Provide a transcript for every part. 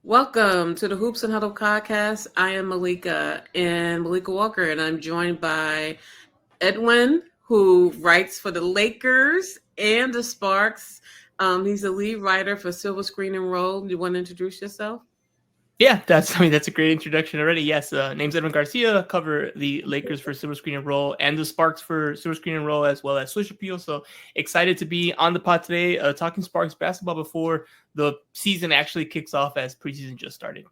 Welcome to the Hoops and Huddle podcast. I am Maliika Walker, and I'm joined by Edwin, who writes for the Lakers and the Sparks. He's the lead writer for Silver Screen and Roll. You want to introduce yourself? Yeah, that's a great introduction already. Yes, name's Edwin Garcia. Cover the Lakers for Silver Screen and Roll, and the Sparks for Silver Screen and Roll, as well as Swish Appeal. So excited to be on the pod today, talking Sparks basketball before the season actually kicks off, as preseason just started.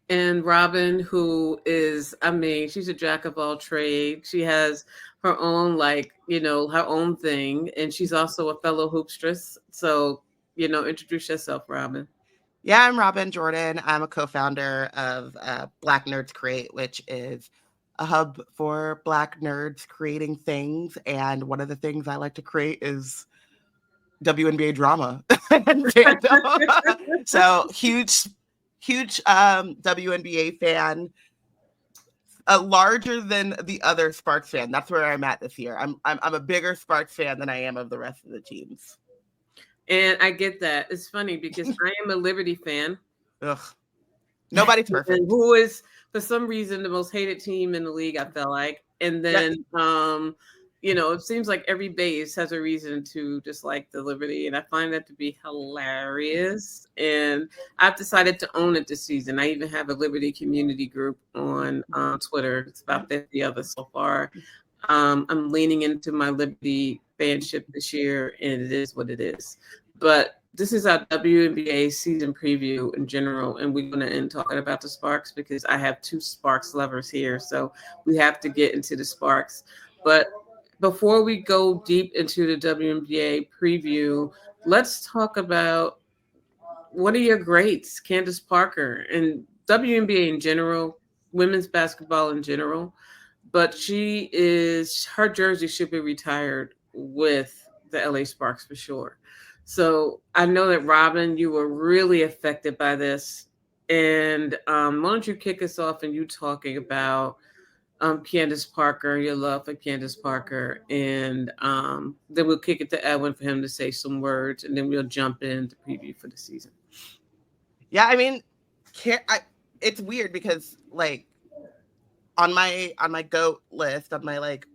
And Robyn, who is, she's a jack of all trades. She has her own, her own thing, and she's also a fellow hoopstress. So, introduce yourself, Robyn. Yeah, I'm Robyn Jordan. I'm a co-founder of Black Nerds Create, which is a hub for Black nerds creating things. And one of the things I like to create is WNBA drama. So huge WNBA fan, larger than the other Sparks fan. That's where I'm at this year. I'm a bigger Sparks fan than I am of the rest of the teams. And I get that. It's funny because I am a Liberty fan. Ugh. Nobody's perfect. Who is, for some reason, the most hated team in the league, I felt like. And then, it seems like every base has a reason to dislike the Liberty. And I find that to be hilarious. And I've decided to own it this season. I even have a Liberty community group on Twitter. It's about 50 of us so far. I'm leaning into my Liberty fanship this year, and it is what it is. But this is our WNBA season preview in general, and we're going to end talking about the Sparks because I have two Sparks lovers here, so we have to get into the Sparks. But before we go deep into the WNBA preview, let's talk about one of your greats, Candace Parker, and WNBA in general, women's basketball in general. But her jersey should be retired with the LA Sparks for sure. So I know that, Robyn, you were really affected by this. And why don't you kick us off and you talking about Candace Parker, your love for Candace Parker. And then we'll kick it to Edwin for him to say some words. And then we'll jump into preview for the season. Yeah, I mean, it's weird because, like, on my GOAT list, on my like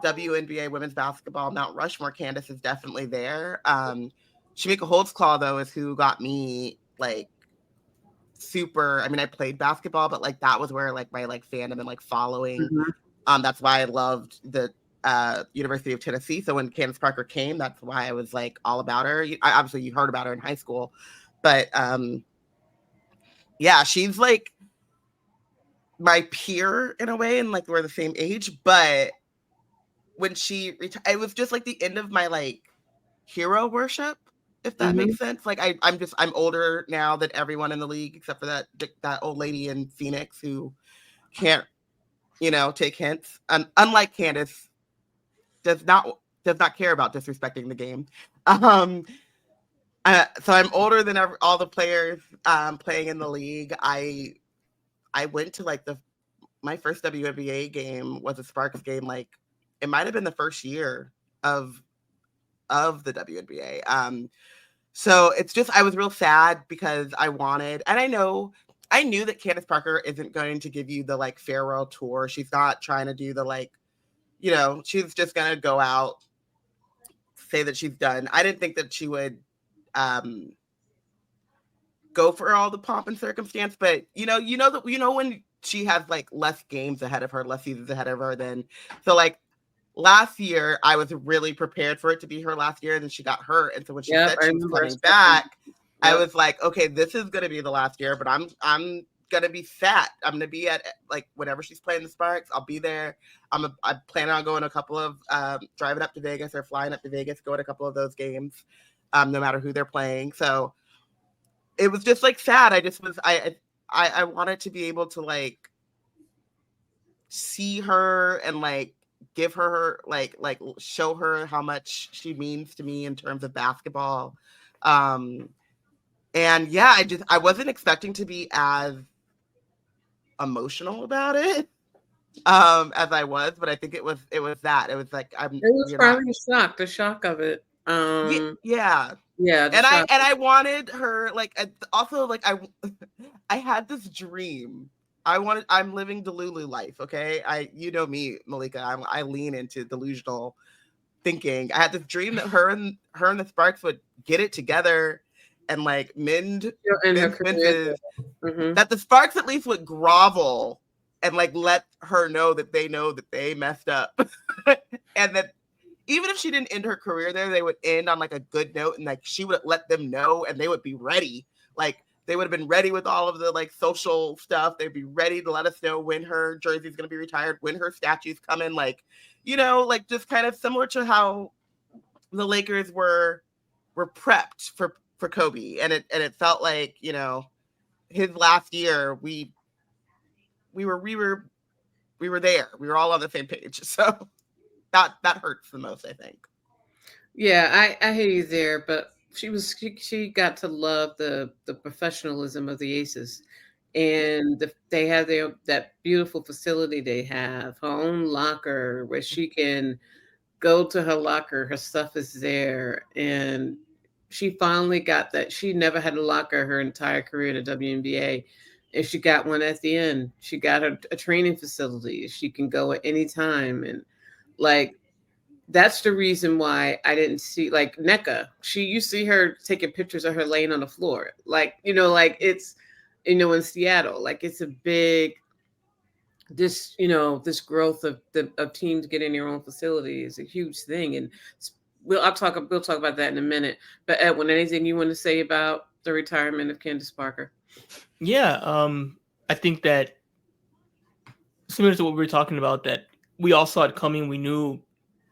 WNBA women's basketball Mount Rushmore, Candace is definitely there. Shamika Holtzclaw, though, is who got me like super. I mean, I played basketball, but like that was where like my like fandom and like following. Mm-hmm. That's why I loved the University of Tennessee. So when Candace Parker came, that's why I was like all about her. Obviously, you heard about her in high school, but yeah, she's like my peer in a way, and like we're the same age, but when she it was just like the end of my like hero worship, if that makes sense. Like I'm older now than everyone in the league except for that old lady in Phoenix who can't take hints, and unlike Candace does not care about disrespecting the game. So I'm older than all the players playing in the league. I went to like my first WNBA game was a Sparks game. Like it might've been the first year of the WNBA. So it's just, I was real sad because I knew that Candace Parker isn't going to give you the like farewell tour. She's not trying to do the like, she's just going to go out, say that she's done. I didn't think that she would, go for all the pomp and circumstance, but when she has like less games ahead of her, less seasons ahead of her, so like last year I was really prepared for it to be her last year, and then she got hurt, and so when she said she was coming back, I was like, okay, this is gonna be the last year, but I'm gonna be fat. I'm gonna be at like whenever she's playing the Sparks, I'll be there. I'm planning on going to a couple of driving up to Vegas or flying up to Vegas, going to a couple of those games, no matter who they're playing. So it was just like sad. I wanted to be able to like see her and like give her like show her how much she means to me in terms of basketball. And yeah, I wasn't expecting to be as emotional about it as I was, but I think it was that. It was like it was probably a shock, the shock of it. Yeah. Yeah, And I wanted her, like, also, like, I had this dream. I'm living Delulu life, okay? You know me, Maliika. I lean into delusional thinking. I had this dream that her and the Sparks would get it together and, like, mend in her fences. Mm-hmm. That the Sparks at least would grovel and, like, let her know that they messed up. And that even if she didn't end her career there, they would end on, like, a good note, and, like, she would let them know, and they would be ready. Like, they would have been ready with all of the, like, social stuff. They'd be ready to let us know when her jersey's going to be retired, when her statues come in, like, you know, like, just kind of similar to how the Lakers were prepped for Kobe. And it felt like, you know, his last year, we were there. We were all on the same page. So that hurts the most, I think. Yeah, I hear you there, but she got to love the professionalism of the Aces, and they have that beautiful facility they have, her own locker where she can go to her locker, her stuff is there, and she finally got that. She never had a locker her entire career in the WNBA, and she got one at the end. She got a training facility. She can go at any time, and like that's the reason why I didn't see like NECA. You see her taking pictures of her laying on the floor. Like, you know, like it's, you know, in Seattle, like it's a big, this growth of teams getting their own facility is a huge thing. And we'll talk about that in a minute. But Edwin, anything you want to say about the retirement of Candace Parker? Yeah. I think that similar to what we were talking about, that we all saw it coming. We knew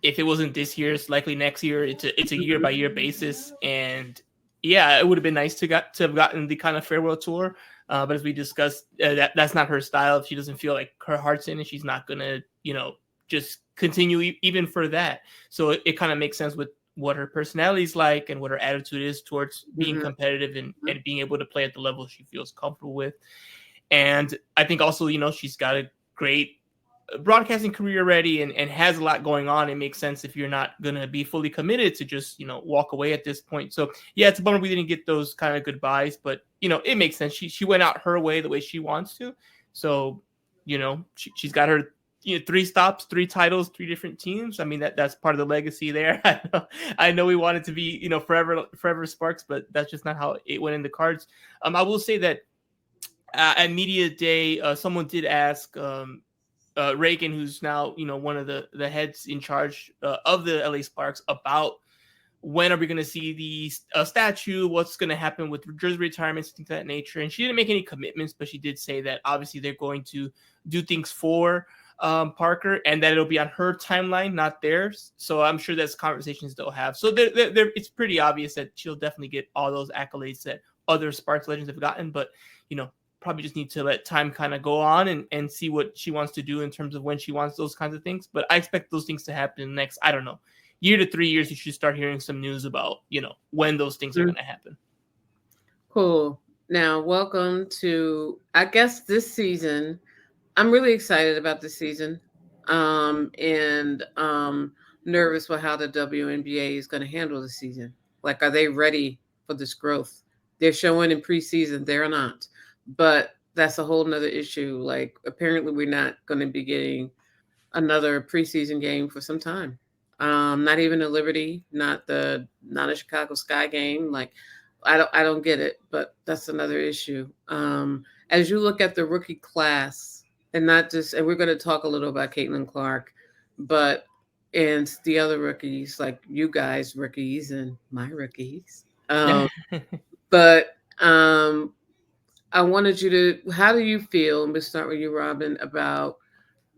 if it wasn't this year, it's likely next year. It's a year by year basis, and yeah, it would have been nice to have gotten the kind of farewell tour. But as we discussed, that's not her style. If she doesn't feel like her heart's in it, she's not gonna, just continue even for that. So it kind of makes sense with what her personality is like and what her attitude is towards being competitive and being able to play at the level she feels comfortable with. And I think also, she's got a great broadcasting career already and has a lot going on. It makes sense if you're not going to be fully committed to just, walk away at this point. So yeah, it's a bummer we didn't get those kind of goodbyes, but it makes sense. She went out her way the way she wants to. So, she's got her 3 stops, 3 titles, 3 different teams. I mean, that's part of the legacy there. I know we want it to be, forever Sparks, but that's just not how it went in the cards. I will say that at media day, someone did ask Reagan, who's now one of the heads in charge of the LA Sparks, about when are we going to see the statue, what's going to happen with jersey retirements, things of that nature. And she didn't make any commitments, but she did say that obviously they're going to do things for Parker, and that it'll be on her timeline, not theirs. So I'm sure that's conversations they'll have. So it's pretty obvious that she'll definitely get all those accolades that other Sparks legends have gotten, but probably just need to let time kind of go on and see what she wants to do in terms of when she wants those kinds of things. But I expect those things to happen in the next, I don't know, year to 3 years. You should start hearing some news about, when those things are going to happen. Cool. Now, welcome to, I guess, this season. I'm really excited about this season and nervous for how the WNBA is going to handle the season. Like, are they ready for this growth? They're showing in preseason, they're not. But that's a whole nother issue. Like, apparently we're not going to be getting another preseason game for some time. Not even a Liberty, not a Chicago Sky game. Like, I don't get it, but that's another issue. As you look at the rookie class, and we're going to talk a little about Caitlin Clark, and the other rookies, like you guys rookies and my rookies. But I wanted you to, how do you feel, and we'll start with you, Robyn, about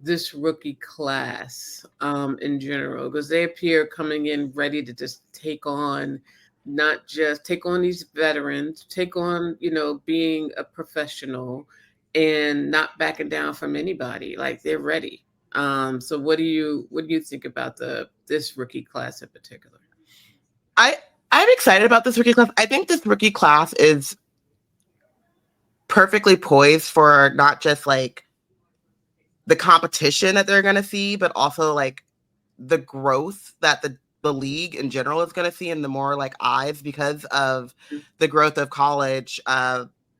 this rookie class in general? Because they appear coming in ready to just take on these veterans, take on, being a professional and not backing down from anybody. Like, they're ready. So what do you think about this rookie class in particular? I'm excited about this rookie class. I think this rookie class is perfectly poised for not just like the competition that they're going to see, but also like the growth that the league in general is going to see, and the more like eyes, because of the growth of college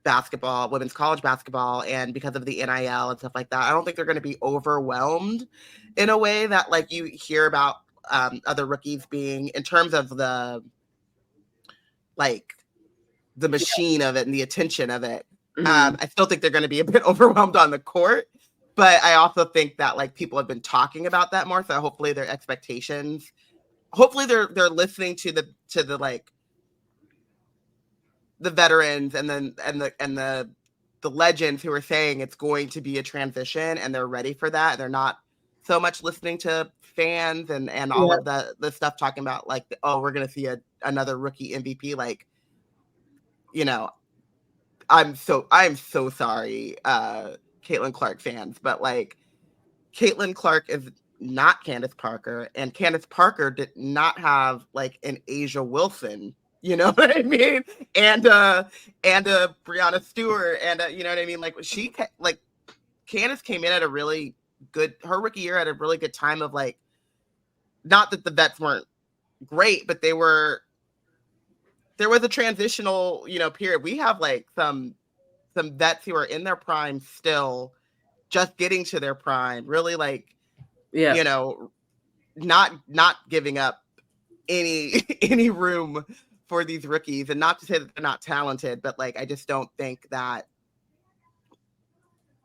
basketball, women's college basketball, and because of the NIL and stuff like that. I don't think they're going to be overwhelmed in a way that like you hear about other rookies being, in terms of the machine of it and the attention of it. I still think they're going to be a bit overwhelmed on the court, but I also think that like people have been talking about that more. So hopefully their expectations, hopefully they're listening to the like the veterans and the legends who are saying it's going to be a transition, and they're ready for that. They're not so much listening to fans and all of the stuff talking about like, oh, we're going to see another rookie MVP. Like, you know, I'm so sorry, Caitlin Clark fans, but like Caitlin Clark is not Candace Parker, and Candace Parker did not have like an Asia Wilson, you know what I mean? And Breanna Stewart, and you know what I mean? Like Candace came in at a really good, her rookie year at a really good time of like, not that the vets weren't great, but there was a transitional, you know, period. We have like some vets who are in their prime still, just getting to their prime, really like, you know, not giving up any room for these rookies. And not to say that they're not talented, but like, I just don't think that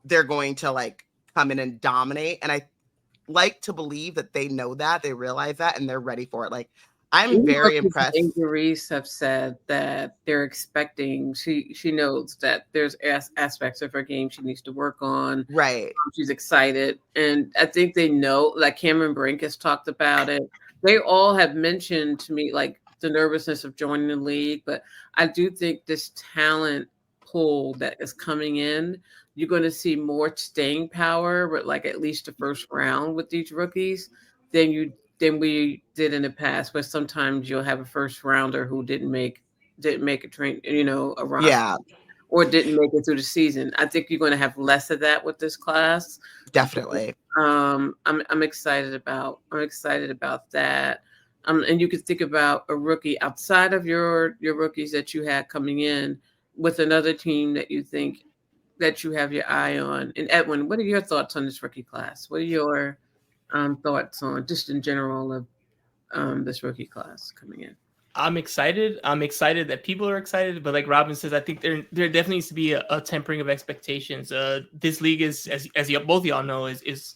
they're going to like come in and dominate. And I like to believe that they know that, they realize that, and they're ready for it. Like, I'm very impressed. Injuries have said that they're expecting, she knows that there's aspects of her game she needs to work on. Right. She's excited. And I think they know, like Cameron Brink has talked about it. They all have mentioned to me like the nervousness of joining the league. But I do think this talent pool that is coming in, you're going to see more staying power with like at least the first round with these rookies than we did in the past, where sometimes you'll have a first rounder who didn't make a train, you know, a roster, or didn't make it through the season. I think you're going to have less of that with this class. Definitely. I'm excited about that. And you could think about a rookie outside of your rookies that you had coming in with another team that you think that you have your eye on. And Edwin, what are your thoughts on this rookie class? What are your thoughts on just in general of this rookie class coming in? I'm excited. I'm excited that people are excited, but like Robyn says, I think there definitely needs to be a tempering of expectations. This league is, as you, both of y'all know, is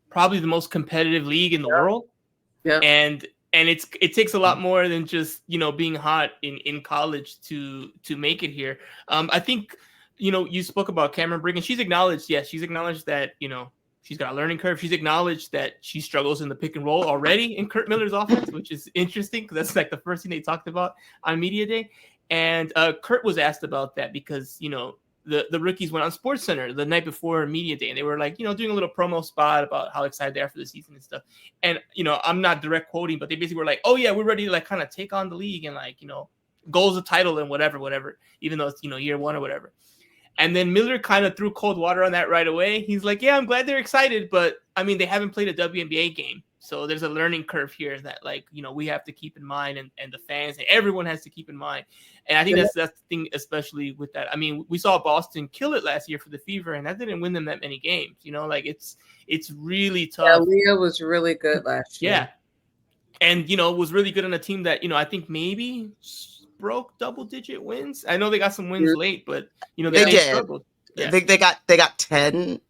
probably the most competitive league in the world. Yeah. And it takes a lot more than just, you know, being hot in college to make it here. I think, you know, you spoke about Cameron Brink, and she's acknowledged that, you know, she's got a learning curve. She's acknowledged that she struggles in the pick and roll already in Curt Miller's offense, which is interesting because that's like the first thing they talked about on media day. And Curt was asked about that because, you know, the rookies went on SportsCenter the night before media day, and they were like, you know, doing a little promo spot about how excited they are for the season and stuff. And, you know, I'm not direct quoting, but they basically were like, oh yeah, we're ready to like kind of take on the league and like, you know, goals of title and whatever, even though it's, you know, year one or whatever. And then Miller kind of threw cold water on that right away. He's like, yeah, I'm glad they're excited, but I mean, they haven't played a WNBA game. So there's a learning curve here that, like, you know, we have to keep in mind, and the fans and everyone has to keep in mind. And I think that's the thing, especially with that. I mean, we saw Boston kill it last year for the Fever, and that didn't win them that many games. You know, like it's really tough. Yeah, Leah was really good last year. Yeah. And, you know, was really good on a team that, you know, I think maybe broke double-digit wins. I know they got some wins late, but, you know, they struggled. Yeah. They got 10,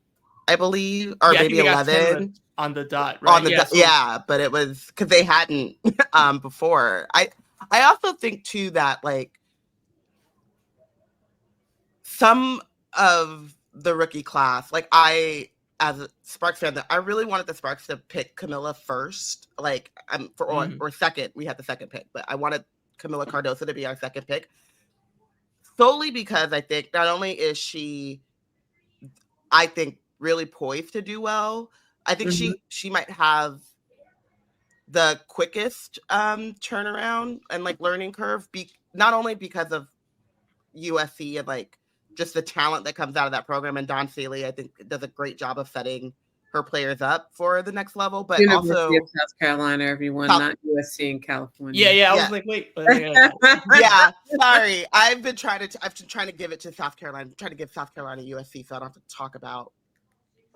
I believe, or maybe 11 on the dot, right? On the dot, but it was because they hadn't before. I also think too that like some of the rookie class, like as a Sparks fan, that I really wanted the Sparks to pick Camilla first, like or second. We had the second pick, but I wanted Camilla Cardoso to be our second pick, solely because I think not only is she, I think, really poised to do well, I think she might have the quickest turnaround and like learning curve, not only because of USC and like just the talent that comes out of that program, and Don Seeley, I think, does a great job of setting her players up for the next level, but University also of South Carolina, everyone, not USC in California. Yeah. I was like, wait. Yeah, sorry. I've been trying to give it to South Carolina. I'm trying to give South Carolina USC, so I don't have to talk about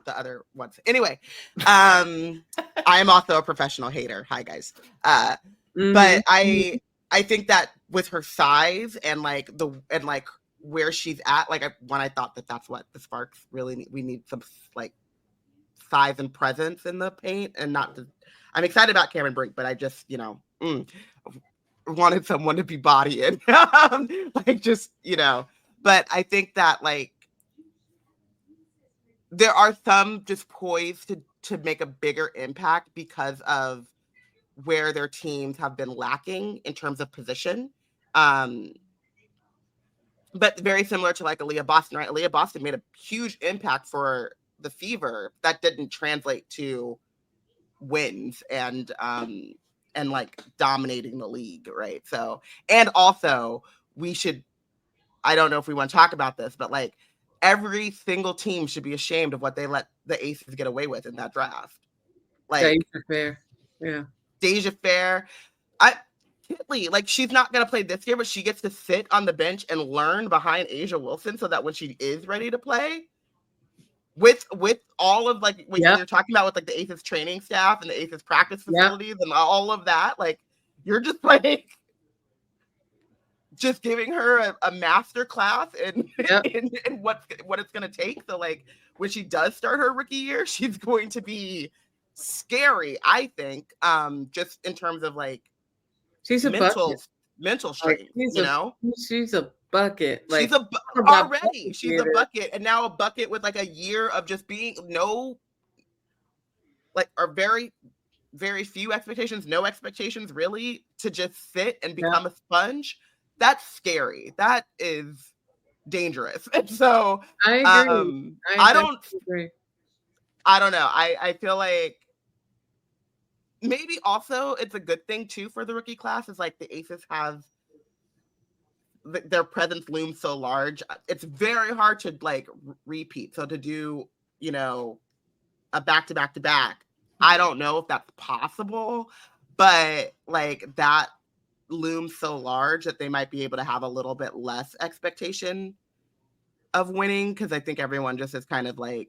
the other ones. Anyway, I am also a professional hater. Hi guys. But I think that with her size and like where she's at, like when I thought that's what the Sparks really need. We need some like size and presence in the paint, and not to, I'm excited about Cameron Brink, but I just, wanted someone to be bodying. Like just, but I think that like there are some just poised to make a bigger impact because of where their teams have been lacking in terms of position. But very similar to like Aaliyah Boston, right? Aaliyah Boston made a huge impact for the Fever that didn't translate to wins and like dominating the league, right? So, and also I don't know if we want to talk about this, but like every single team should be ashamed of what they let the Aces get away with in that draft. Like Deja Fair. Yeah. Deja Fair. Kitley, like she's not going to play this year, but she gets to sit on the bench and learn behind Asia Wilson so that when she is ready to play, with all of like what you're talking about with like the Aces training staff and the Aces practice facilities and all of that, like you're just like just giving her a master class in what it's going to take. So like when she does start her rookie year, she's going to be scary, I think, just in terms of like she's a mental strength, she's a bucket. Like she's a bucket, and now a bucket with like a year of just being very, very few expectations, no expectations really, to just sit and become a sponge. That's scary. That is dangerous. And so I agree. I don't know. I feel like maybe also it's a good thing too for the rookie class is like the Aces have their presence looms so large. It's very hard to like repeat. So to do, a back-to-back, I don't know if that's possible, but like that looms so large that they might be able to have a little bit less expectation of winning, because I think everyone just is kind of like,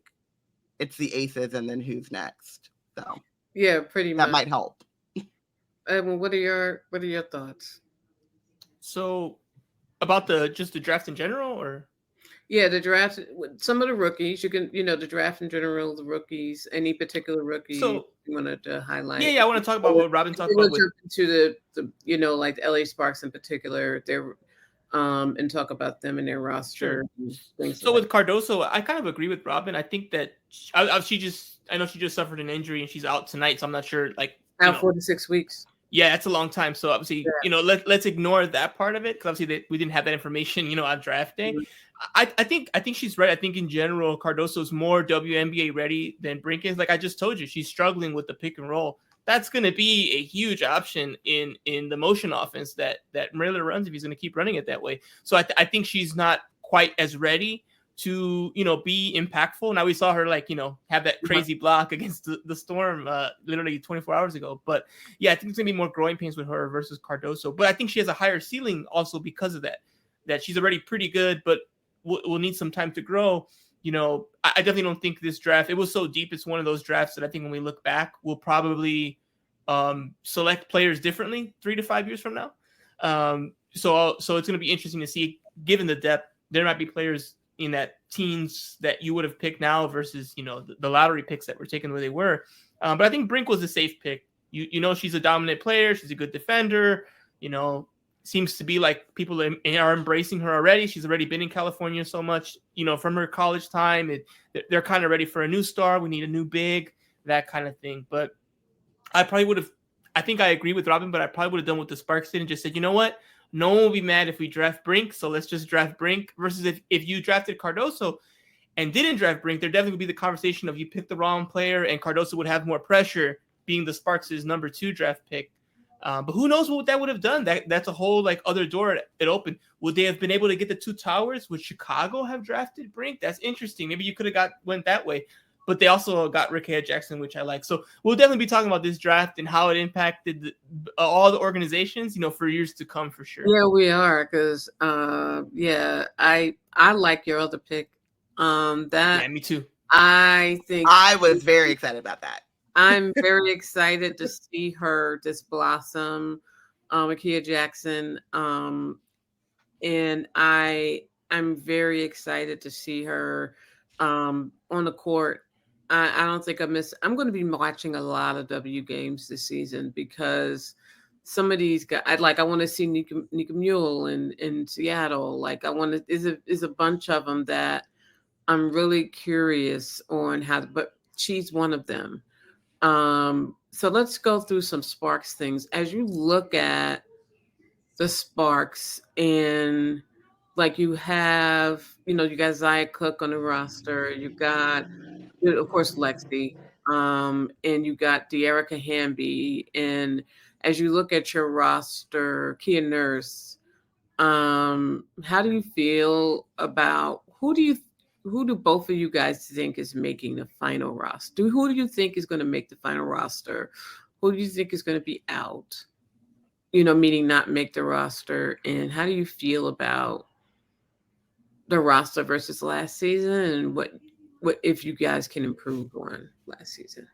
it's the Aces and then who's next. So yeah, pretty much. That might help. What are your thoughts? So about the draft in general, or? Yeah, the draft, some of the rookies, you can, the draft in general, the rookies, any particular rookie you wanted to highlight. Yeah, I want to talk about what Robyn talked about. Jump into the like the LA Sparks in particular, and talk about them and their roster. Sure. So with Cardoso, I kind of agree with Robyn. I think that I know she just suffered an injury and she's out tonight, so I'm not sure. Like out 4 to 6 weeks. Yeah, that's a long time. So obviously, let's ignore that part of it, because obviously we didn't have that information, on draft day. Mm-hmm. I think she's right. I think in general, Cardoso's more WNBA ready than Brink is. Like I just told you, she's struggling with the pick and roll. That's going to be a huge option in the motion offense that Miller runs if he's going to keep running it that way. So I think she's not quite as ready to, be impactful. Now we saw her have that crazy block against the Storm literally 24 hours ago. But yeah, I think it's going to be more growing pains with her versus Cardoso. But I think she has a higher ceiling also because of that she's already pretty good, but we'll need some time to grow. I definitely don't think this draft, it was so deep. It's one of those drafts that I think when we look back, we'll probably select players differently 3 to 5 years from now. So it's going to be interesting to see, given the depth, there might be players in that teens that you would have picked now versus, the lottery picks that were taken where they were. But I think Brink was a safe pick. She's a dominant player. She's a good defender, seems to be like people are embracing her already. She's already been in California so much, from her college time. They're kind of ready for a new star. We need a new big, that kind of thing. But I think I agree with Robyn, but I probably would have done what the Sparks did and just said, you know what? No one will be mad if we draft Brink, so let's just draft Brink. Versus if you drafted Cardoso and didn't draft Brink, there definitely would be the conversation of you picked the wrong player and Cardoso would have more pressure being the Sparks' number 2 draft pick. But who knows what that would have done? That's a whole other door it opened. Would they have been able to get the 2 towers? Would Chicago have drafted Brink? That's interesting. Maybe you could have went that way. But they also got Rickea Jackson, which I like. So we'll definitely be talking about this draft and how it impacted all the organizations, for years to come, for sure. Yeah, we are, because I like your other pick. Yeah, me too. I think I was very excited about that. I'm very excited to see her just blossom, Rickea Jackson, and I'm very excited to see her on the court. I don't think I'm going to be watching a lot of W games this season, because some of these guys, I want to see Nika Mule in Seattle. Like, I want to, is a bunch of them that I'm really curious on but she's one of them. So let's go through some Sparks things. As you look at the Sparks, and like, you have, you got Zia Cook on the roster, you got, of course, Lexi, and you got De'Erica Hamby. And as you look at your roster, Kia Nurse, how do you feel about who do both of you guys think is making the final roster? Who do you think is going to make the final roster? Who do you think is going to be out? Meaning not make the roster. And how do you feel about the roster versus last season, and what if you guys can improve on last season?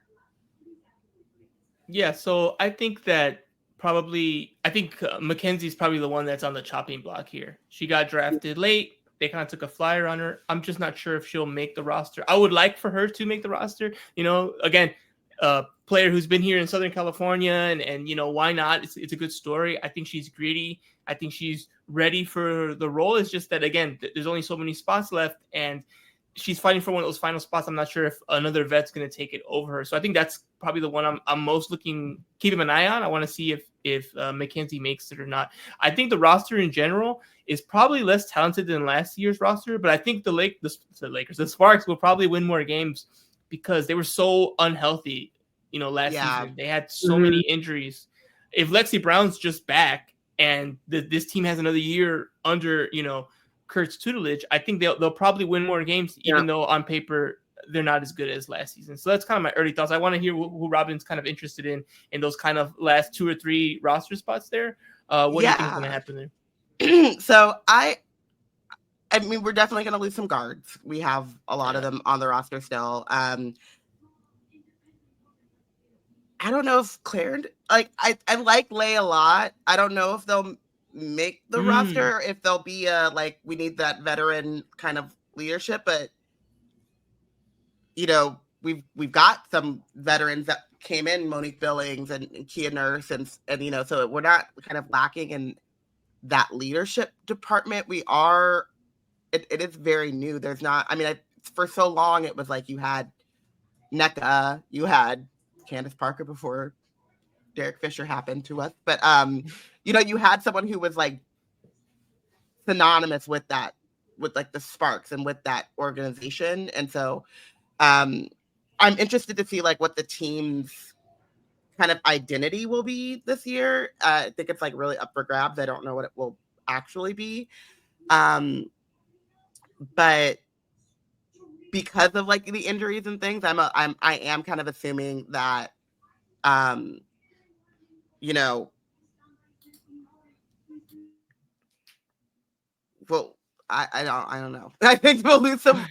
Yeah, so I think that Mackenzie's probably the one that's on the chopping block here. She got drafted late. They kind of took a flyer on her. I'm just not sure if she'll make the roster. I would like for her to make the roster. Again, player who's been here in Southern California, and why not? It's a good story. I think she's greedy. I think she's ready for the role. It's just that, again, there's only so many spots left, and she's fighting for one of those final spots. I'm not sure if another vet's going to take it over her. So I think that's probably the one I'm most keeping an eye on. I want to see if Mackenzie makes it or not. I think the roster in general is probably less talented than last year's roster, but I think the Sparks will probably win more games because they were so unhealthy, last season. They had so many injuries. If Lexi Brown's just back and this team has another year under, Kurt's tutelage, I think they'll probably win more games, even though on paper they're not as good as last season. So that's kind of my early thoughts. I want to hear who Robyn's kind of interested in those kind of last 2 or 3 roster spots there. What do you think is going to happen there? So I mean, we're definitely going to lose some guards. We have a lot of them on the roster still. I don't know if Claire, I like Lay a lot. I don't know if they'll make the roster, if they'll be we need that veteran kind of leadership, but we've got some veterans that came in, Monique Billings and Kia Nurse, and so we're not kind of lacking in that leadership department. We are, it is very new. There's not, for so long it was like you had NECA, you had Candace Parker before Derek Fisher happened to us, but you had someone who was like synonymous with that, with like the Sparks and with that organization. And so I'm interested to see like what the team's kind of identity will be this year. I think it's like really up for grabs. I don't know what it will actually be. But because of like the injuries and things, I am kind of assuming that, well, I don't know. I think we'll lose some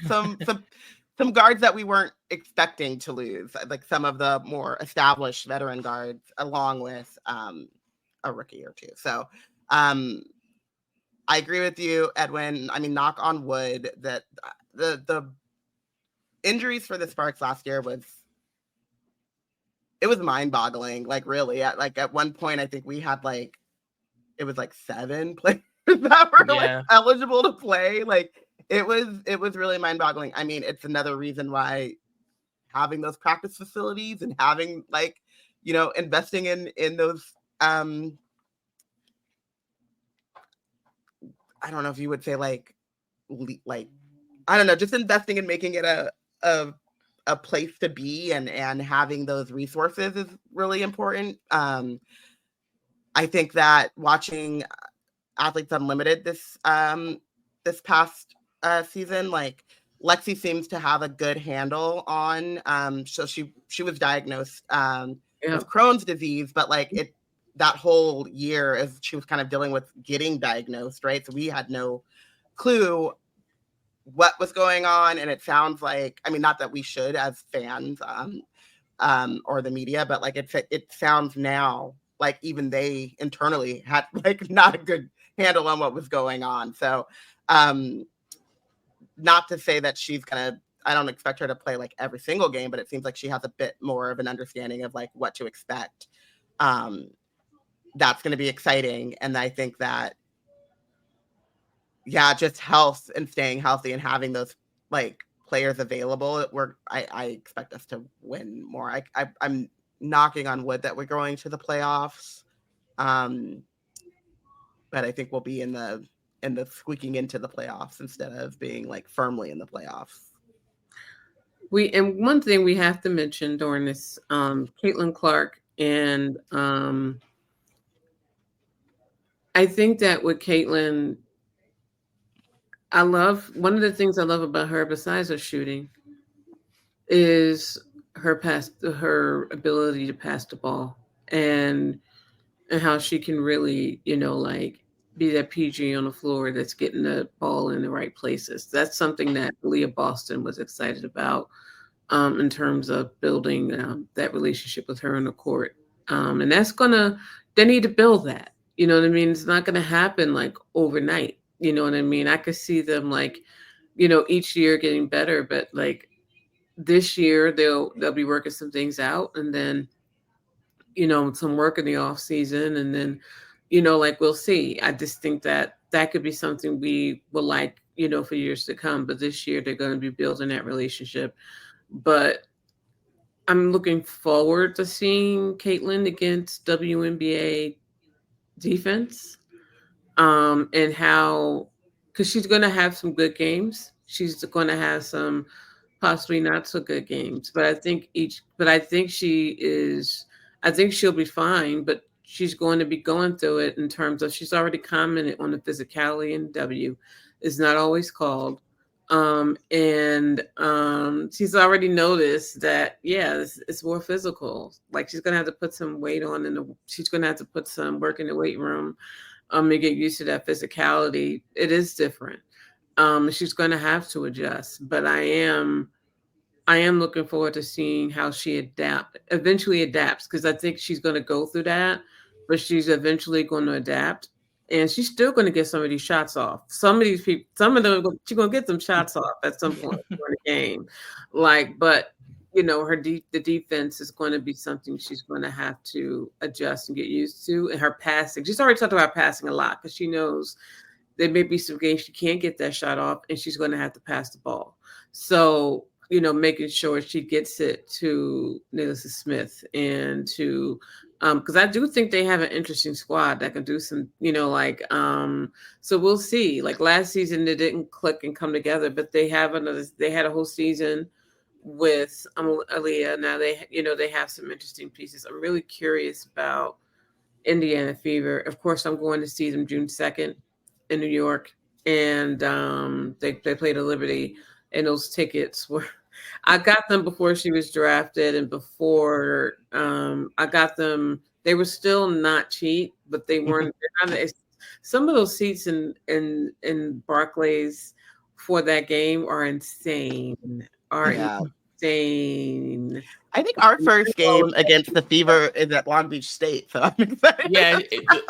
guards that we weren't expecting to lose, like some of the more established veteran guards, along with a rookie or two. So I agree with you, Edwin. I mean, knock on wood that the injuries for the Sparks last year was mind-boggling. Like, really, at one point, I think we had it was 7 players that were eligible to play. Like, it was really mind-boggling. I mean, it's another reason why having those practice facilities and having investing in those I don't know if you would say I don't know, just investing in making it a place to be and having those resources is really important. I think that watching Athletes Unlimited this past season, Lexi seems to have a good handle on. So she was diagnosed with Crohn's disease, but like that whole year as she was kind of dealing with getting diagnosed, right? So we had no clue what was going on, and it sounds like, I mean, not that we should as fans or the media, but like it sounds now like even they internally had like not a good handle on what was going on. So not to say that she's gonna, I don't expect her to play like every single game, but it seems like she has a bit more of an understanding of like what to expect. That's going to be exciting. And I think that, yeah, just health and staying healthy and having those like players available, I expect us to win more. I'm knocking on wood that we're going to the playoffs. But I think we'll be in the squeaking into the playoffs instead of being like firmly in the playoffs. And one thing we have to mention during this, Caitlin Clark, and I think that with Caitlin, one of the things I love about her, besides her shooting, is her ability to pass the ball, and how she can really, like be that PG on the floor that's getting the ball in the right places. That's something that Leah Boston was excited about in terms of building that relationship with her on the court. And they need to build that. You know what I mean? It's not going to happen like overnight. You know what I mean? I could see them like, each year getting better, but like this year they'll be working some things out, and then, some work in the off season, and then, like we'll see. I just think that could be something we will like, for years to come. But this year they're going to be building that relationship. But I'm looking forward to seeing Caitlin against WNBA defense, and how, because she's going to have some good games. She's going to have some possibly not so good games. But I think I think she'll be fine. But she's going to be going through it in terms of, she's already commented on the physicality in W. It's not always called. She's already noticed that, it's more physical. Like she's gonna have to put some weight on, she's gonna have to put some work in the weight room, and get used to that physicality. It is different. She's gonna have to adjust. But I am looking forward to seeing how she eventually adapts, because I think she's gonna go through that, but she's eventually going to adapt. And she's still going to get some of these shots off. Some of these people, she's going to get some shots off at some point during the game. Like, but the defense is going to be something she's going to have to adjust and get used to. And her passing, she's already talked about passing a lot, because she knows there may be some games she can't get that shot off, and she's going to have to pass the ball. So, making sure she gets it to Nelissa Smith and to, because I do think they have an interesting squad that can do some, so we'll see. Like last season, they didn't click and come together, but they had a whole season with Aaliyah. Now they have some interesting pieces. I'm really curious about Indiana Fever. Of course, I'm going to see them June 2nd in New York, and they play the Liberty, and those tickets were, I got them before she was drafted, and before I got them, they were still not cheap, but they weren't. Some of those seats in Barclays for that game are insane. Insane. I think our first game against the Fever is at Long Beach State, so I'm excited. Yeah,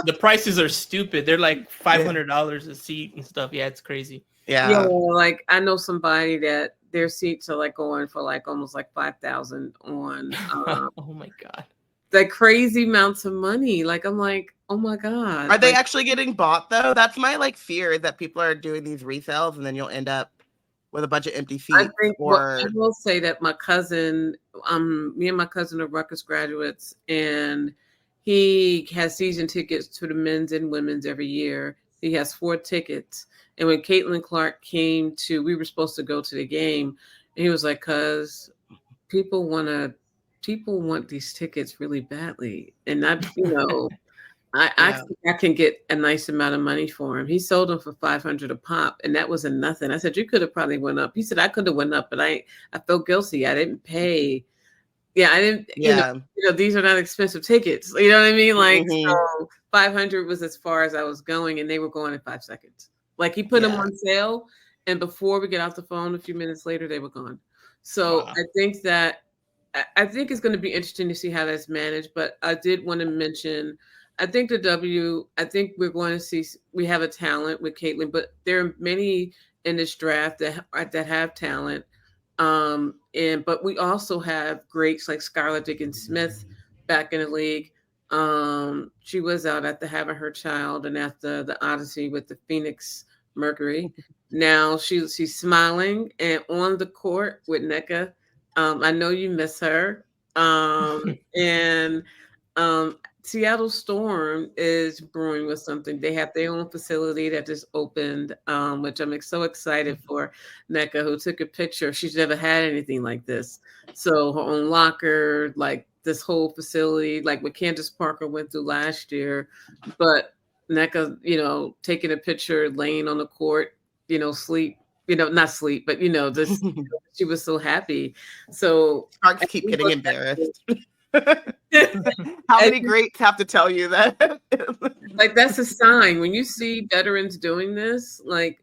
the prices are stupid. They're like $500 a seat and stuff. Yeah, it's crazy. Yeah, like I know somebody that their seats are like going for like almost like 5,000 on. Oh my god, the crazy amounts of money. Like I'm like, oh my god, are they actually getting bought though? That's my like fear, that people are doing these resales and then you'll end up with a bunch of empty seats. I will say that my cousin, me and my cousin are Rutgers graduates, and he has season tickets to the men's and women's every year. He has 4 tickets. And when Caitlin Clark came we were supposed to go to the game, and he was like, "Cuz people want these tickets really badly." And I, I think I can get a nice amount of money for him. He sold them for $500 a pop, and that wasn't nothing. I said, you could have probably went up. He said, I could have went up, but I felt guilty. I didn't pay. Yeah, I didn't, these are not expensive tickets. You know what I mean? Like, so 500 was as far as I was going, and they were going in 5 seconds. Like, he put them on sale, and before we get off the phone, a few minutes later, they were gone. So I think it's going to be interesting to see how that's managed. But I did want to mention, I think we're going to see, we have a talent with Caitlin, but there are many in this draft that have talent. But we also have greats like Skylar Diggins-Smith back in the league. She was out after having her child and after the odyssey with the Phoenix Mercury. Now she's smiling and on the court with Nneka. I know you miss her. Seattle Storm is brewing with something. They have their own facility that just opened, which I'm so excited for Nneka, who took a picture. She's never had anything like this. So her own locker, like this whole facility, like what Candace Parker went through last year. But Nneka, taking a picture, laying on the court, sleep, not sleep, but, this, she was so happy. So Sparks keep getting embarrassed. How many greats have to tell you that? Like, that's a sign when you see veterans doing this, like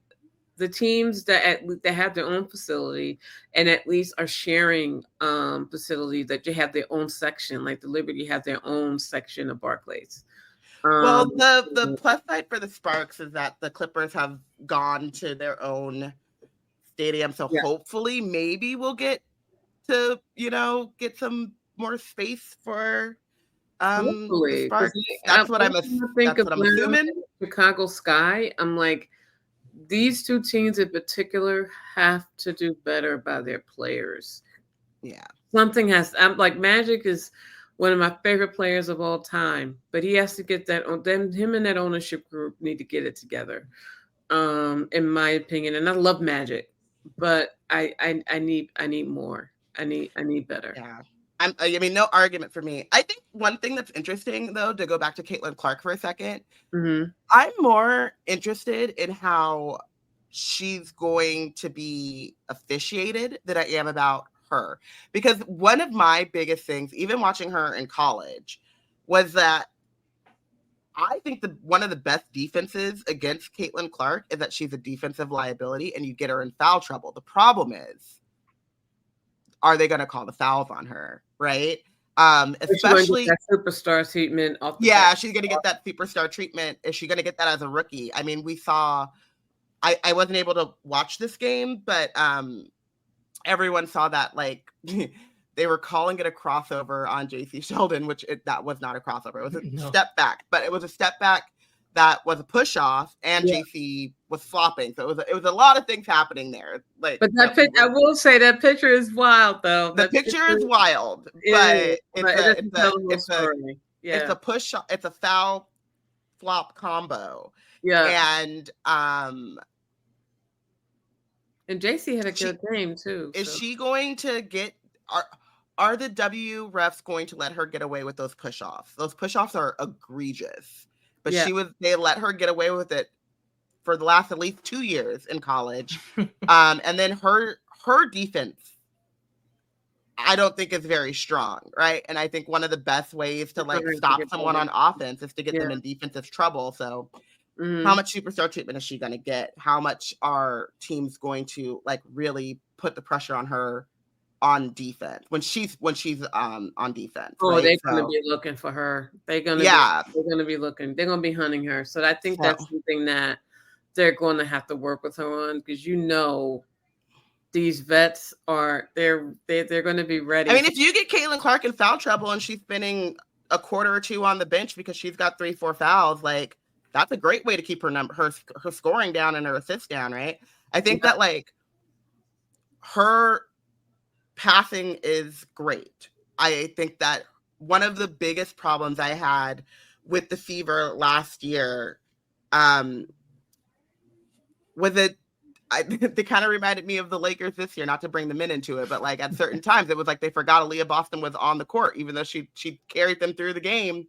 the teams that have their own facility and at least are sharing facility, that you have their own section, like the Liberty have their own section of Barclays. Well, the plus side for the Sparks is that the Clippers have gone to their own stadium, so hopefully maybe we'll get to get some more space for the Sparks. That's what I'm assuming. Chicago Sky, I'm like, these two teams in particular have to do better by their players. Yeah, something has. I'm like, Magic is one of my favorite players of all time, but he has to get that. Him and that ownership group need to get it together, in my opinion. And I love Magic, but I need more. I need better. Yeah. No argument for me. I think one thing that's interesting, though, to go back to Caitlin Clark for a second, I'm more interested in how she's going to be officiated than I am about her. Because one of my biggest things, even watching her in college, was that I think one of the best defenses against Caitlin Clark is that she's a defensive liability and you get her in foul trouble. The problem is, are they going to call the fouls on her, right? Especially that superstar treatment. She's going to get that superstar treatment. Is she going to get that as a rookie? I mean, we saw. I wasn't able to watch this game, but everyone saw that they were calling it a crossover on JC Sheldon, which that was not a crossover. It was a step back, but it was a step back that was a push off, and JC was flopping. So it was a lot of things happening there. But I will say that picture is wild, though. The picture is wild, but it's a push. It's a foul flop combo. Yeah, and JC had a good game too. Is she going to get? Are the W refs going to let her get away with those push offs? Those push offs are egregious. But they let her get away with it for the last at least 2 years in college. And then her defense, I don't think is very strong, right? And I think one of the best ways to stop someone on offense is to get them in defensive trouble. So how much superstar treatment is she going to get? How much are teams going to really put the pressure on her on defense when she's on defense? Oh, they're going to be looking for her. They're going to be looking. They're going to be hunting her. So I think that's something that they're going to have to work with her on, because these vets they're going to be ready. I mean, if you get Caitlin Clark in foul trouble and she's spending a quarter or two on the bench because she's got 3-4 fouls, that's a great way to keep her scoring down and her assists down, right? I think that her passing is great. I think that one of the biggest problems I had with the Fever last year was that they kind of reminded me of the Lakers this year, not to bring the men into it, but at certain times it was they forgot Aaliyah Boston was on the court, even though she carried them through the game.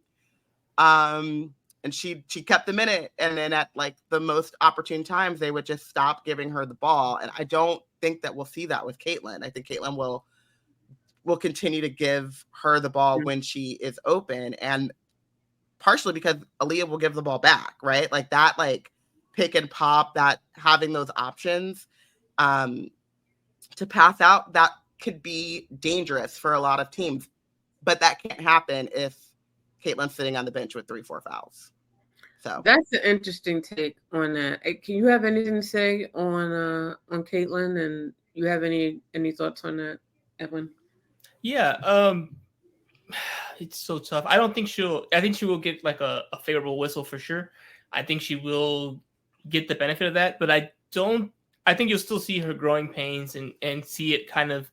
and she kept them in it. And then at like the most opportune times, they would just stop giving her the ball. And I don't think that we'll see that with Caitlin. I think Caitlin will continue to give her the ball when she is open, and partially because Aaliyah will give the ball back, right? Like that, like pick and pop, that having those options to pass out, that could be dangerous for a lot of teams. But that can't happen if Caitlin's sitting on the bench with 3-4 fouls. So that's an interesting take on that. Can you have anything to say on Caitlin, and you have any thoughts on that, Edwin? Yeah, it's so tough. I think she will get like a favorable whistle for sure. I think she will get the benefit of that, but I think you'll still see her growing pains and see it kind of,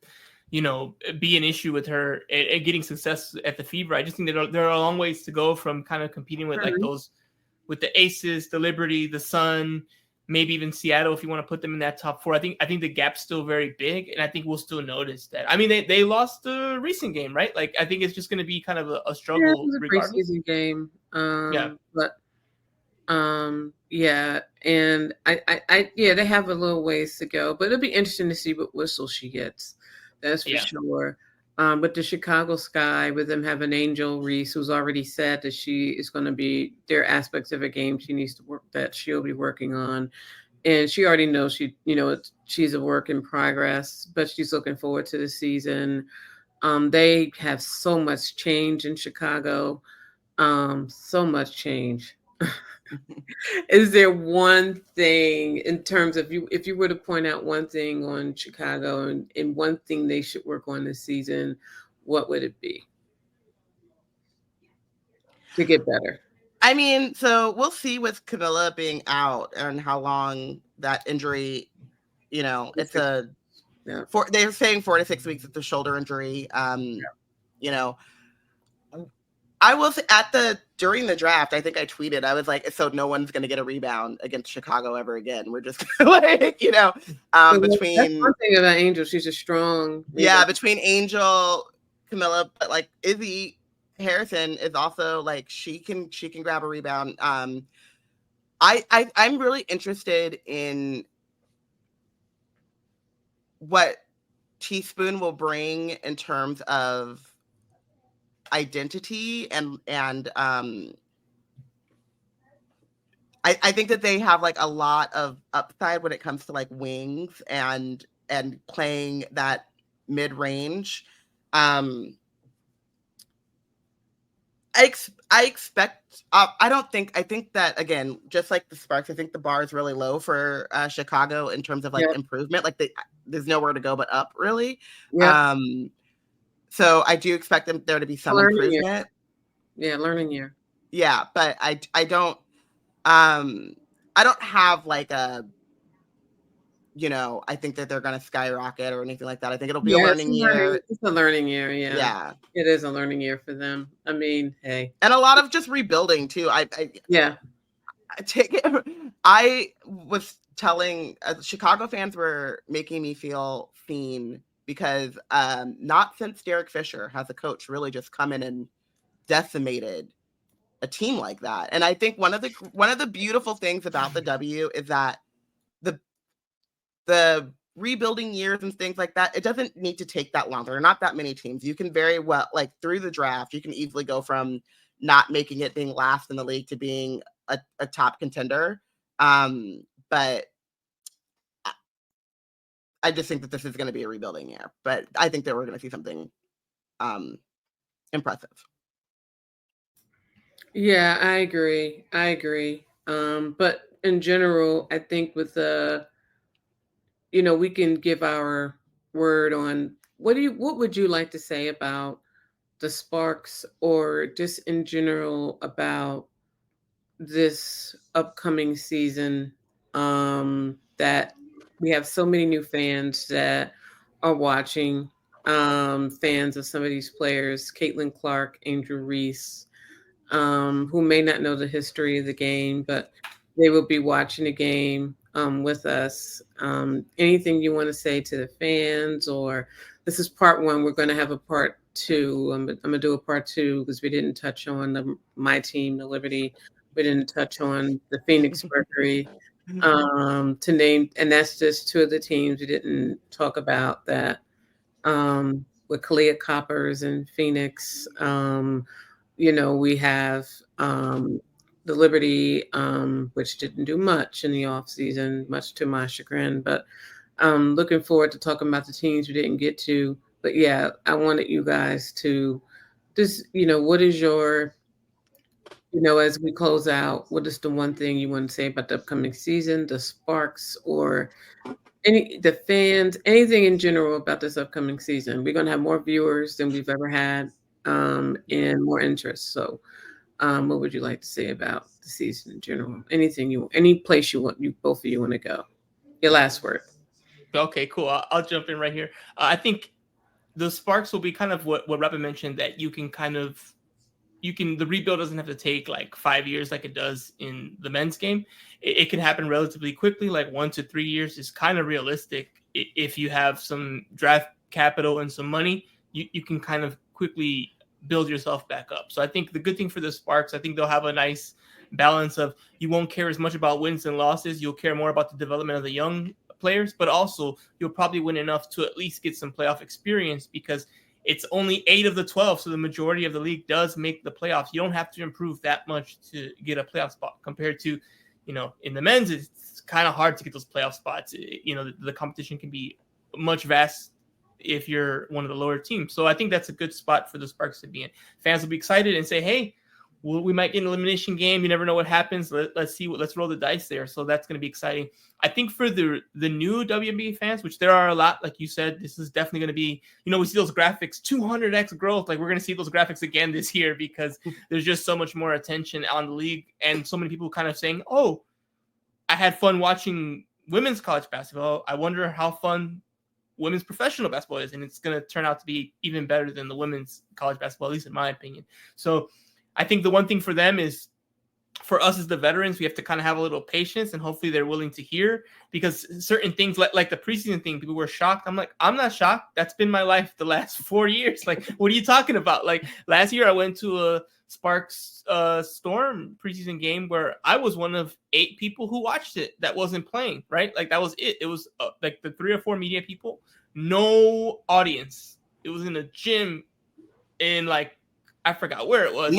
be an issue with her at getting success at the Fever. I just think that there are a long ways to go from kind of competing with like those, with the Aces, the Liberty, the Sun, maybe even Seattle, if you want to put them in that top 4. I think the gap's still very big, and I think we'll still notice that. I mean, they lost the recent game, right? Like, I think it's just going to be kind of a struggle. Yeah, it was a preseason game. Yeah, and I they have a little ways to go, but it'll be interesting to see what whistle she gets. That's for sure. But the Chicago Sky, with them having Angel Reese, who's already said that she is going to be, there are aspects of a game she needs to work, that she'll be working on. And she already knows she's a work in progress, but she's looking forward to the season. They have so much change in Chicago. So much change. Is there one thing in terms of if you were to point out one thing on Chicago and one thing they should work on this season, what would it be to get better? I mean, so we'll see with Camilla being out and how long that injury, it's they're saying 4 to 6 weeks. It's a shoulder injury. I will say during the draft, I think I tweeted, I was like, so no one's going to get a rebound against Chicago ever again. We're just like, between. That's one thing about Angel. She's a strong. Yeah, between Angel, Camilla, but like Izzy Harrison is also like, she can grab a rebound. I'm really interested in what Teaspoon will bring in terms of identity and I think that they have like a lot of upside when it comes to like wings and playing that mid-range. I think that, again, just like the Sparks, I think the bar is really low for Chicago in terms of like improvement. Like there's nowhere to go but up, really. So I do expect there to be some improvement. Yeah, learning year. Yeah, but I don't have like a, I think that they're going to skyrocket or anything like that. I think it'll be a learning year. It's a learning year, yeah. Yeah. It is a learning year for them. I mean, hey. And a lot of just rebuilding too. I was telling Chicago fans were making me feel seen, because not since Derek Fisher has a coach really just come in and decimated a team like that. And I think one of the beautiful things about the W is that the rebuilding years and things like that, it doesn't need to take that long. There are not that many teams. You can very well, like through the draft, you can easily go from not making it, being last in the league, to being a top contender. But I just think that this is going to be a rebuilding year, but I think that we're going to see something impressive. Yeah, I agree. But in general, I think with we can give our word on what would you like to say about the Sparks, or just in general about this upcoming season, that we have so many new fans that are watching, fans of some of these players, Caitlin Clark, Angel Reese, who may not know the history of the game, but they will be watching the game with us. Anything you want to say to the fans? Or this is part 1. We're going to have a part 2. I'm going to do a part 2 because we didn't touch on my team, the Liberty, We didn't touch on the Phoenix Mercury to name, and that's just two of the teams we didn't talk about that with Kalia Coppers and Phoenix. We have the Liberty, which didn't do much in the offseason, much to my chagrin, but looking forward to talking about the teams we didn't get to. But yeah, I wanted you guys to just, what is your, as we close out, what is the one thing you want to say about the upcoming season, the sparks, or the fans, anything in general about this upcoming season? We're going to have more viewers than we've ever had, and more interest. So, what would you like to say about the season in general? Any place both of you want to go? Your last word. Okay, cool. I'll jump in right here. I think the sparks will be kind of what Robyn mentioned, that the rebuild doesn't have to take like 5 years like it does in the men's game. It can happen relatively quickly, like 1 to 3 years is kind of realistic. If you have some draft capital and some money, you can kind of quickly build yourself back up. So I think the good thing for the Sparks, I think they'll have a nice balance of, you won't care as much about wins and losses. You'll care more about the development of the young players, but also you'll probably win enough to at least get some playoff experience, because it's only 8 of the 12, so the majority of the league does make the playoffs. You don't have to improve that much to get a playoff spot, compared to, in the men's, it's kind of hard to get those playoff spots. The competition can be much vast if you're one of the lower teams. So I think that's a good spot for the Sparks to be in. Fans will be excited and say, hey, we might get an elimination game. You never know what happens. Let's roll the dice there. So that's going to be exciting. I think for the new WNBA fans, which there are a lot, like you said, this is definitely going to be, we see those graphics, 200x growth. Like, we're going to see those graphics again this year, because there's just so much more attention on the league, and so many people kind of saying, oh, I had fun watching women's college basketball. I wonder how fun women's professional basketball is. And it's going to turn out to be even better than the women's college basketball, at least in my opinion. So I think the one thing for them is, for us as the veterans, we have to kind of have a little patience, and hopefully they're willing to hear, because certain things like the preseason thing, people were shocked. I'm like, I'm not shocked. That's been my life the last 4 years. Like, what are you talking about? Like, last year I went to a Sparks Storm preseason game where I was one of 8 people who watched it that wasn't playing, right? Like, that was it. It was like the 3 or 4 media people, no audience. It was in a gym in, like, I forgot where it was.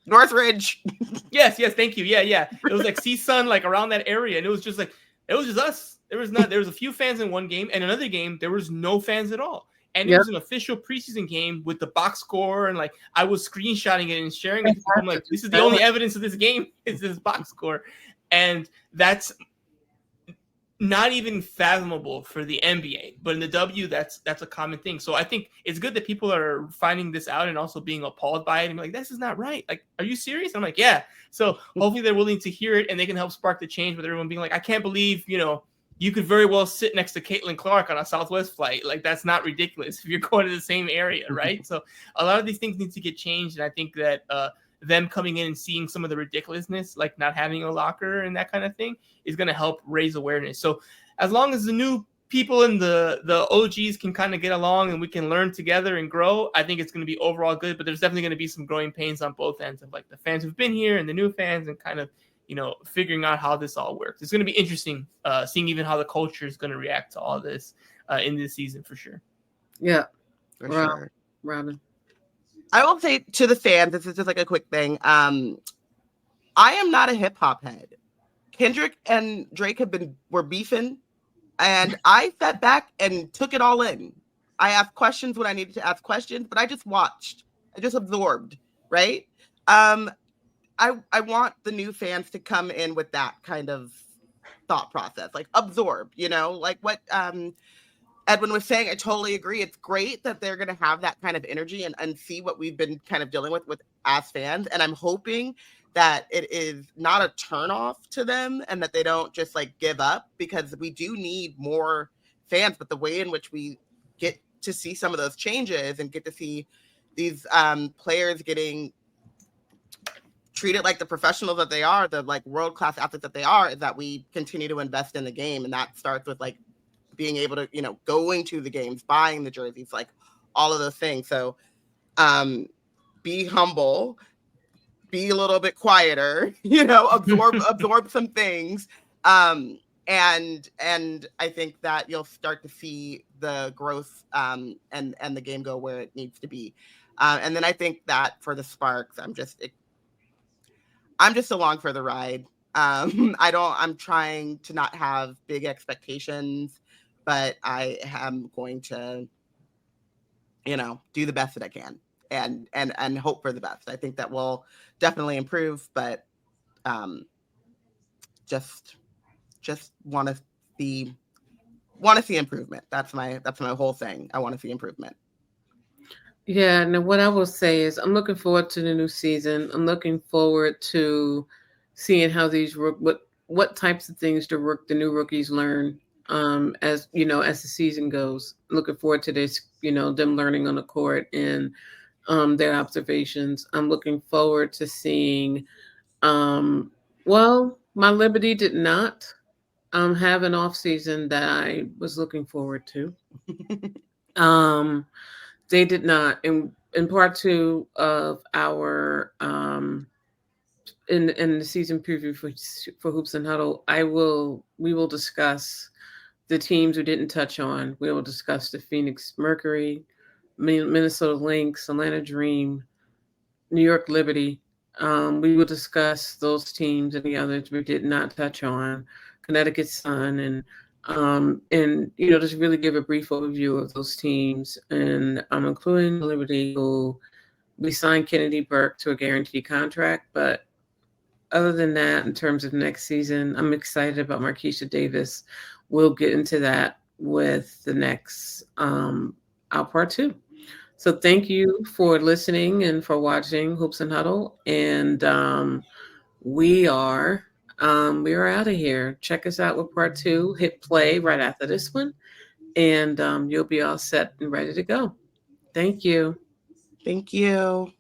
Northridge. Yes, thank you. Yeah. It was like CSUN, like around that area, and it was just us. There was a few fans in one game, and another game there was no fans at all. And it was an official preseason game with the box score, and like, I was screenshotting it and sharing it. I'm like, this is the only evidence of this game is this box score, and that's not even fathomable for the NBA, but in the W, that's a common thing. So I think it's good that people are finding this out and also being appalled by it and be like, this is not right. Like, are you serious? I'm like, yeah. So hopefully they're willing to hear it, and they can help spark the change with everyone being like, I can't believe, you could very well sit next to Caitlin Clark on a Southwest flight. Like, that's not ridiculous if you're going to the same area, right? So a lot of these things need to get changed, and I think that them coming in and seeing some of the ridiculousness, like not having a locker and that kind of thing, is going to help raise awareness. So as long as the new people and the OGs can kind of get along and we can learn together and grow, I think it's going to be overall good. But there's definitely going to be some growing pains on both ends of, like, the fans who've been here and the new fans, and kind of, figuring out how this all works. It's going to be interesting seeing even how the culture is going to react to all this in this season, for sure. Yeah. For sure. Robyn. I will say to the fans, this is just like a quick thing. I am not a hip hop head. Kendrick and Drake were beefing, and I sat back and took it all in. I asked questions when I needed to ask questions, but I just watched. I just absorbed, right? I want the new fans to come in with that kind of thought process, like absorb, like what Edwin was saying. I totally agree. It's great that they're going to have that kind of energy and see what we've been kind of dealing with as fans. And I'm hoping that it is not a turnoff to them, and that they don't just like give up, because we do need more fans. But the way in which we get to see some of those changes and get to see these players getting treated like the professionals that they are, the like world-class athletes that they are, is that we continue to invest in the game. And that starts with like being able to, going to the games, buying the jerseys, like all of those things. So be humble, be a little bit quieter, absorb some things. And I think that you'll start to see the growth and the game go where it needs to be. And then I think that for the Sparks, I'm just along for the ride. I'm trying to not have big expectations, but I am going to, do the best that I can and hope for the best. I think that will definitely improve, but just want to see improvement. That's my whole thing. I want to see improvement. Yeah, and what I will say is I'm looking forward to the new season. I'm looking forward to seeing how these what types of things the new rookies learn as the season goes. Looking forward to this, them learning on the court and their observations. I'm looking forward to seeing my Liberty did not have an off season that I was looking forward to. They did not. In part 2 of our in the season preview for Hoops and Huddle, we will discuss the teams we didn't touch on. We will discuss the Phoenix Mercury, Minnesota Lynx, Atlanta Dream, New York Liberty. We will discuss those teams and the others we did not touch on, Connecticut Sun, and just really give a brief overview of those teams, and including Liberty, who we signed Kennedy Burke to a guaranteed contract. But other than that, in terms of next season, I'm excited about Marquisha Davis. We'll get into that with the next part 2. So thank you for listening and for watching Hoops and Huddle, and we are out of here. Check us out with part 2. Hit play right after this one, and you'll be all set and ready to go. Thank you. Thank you.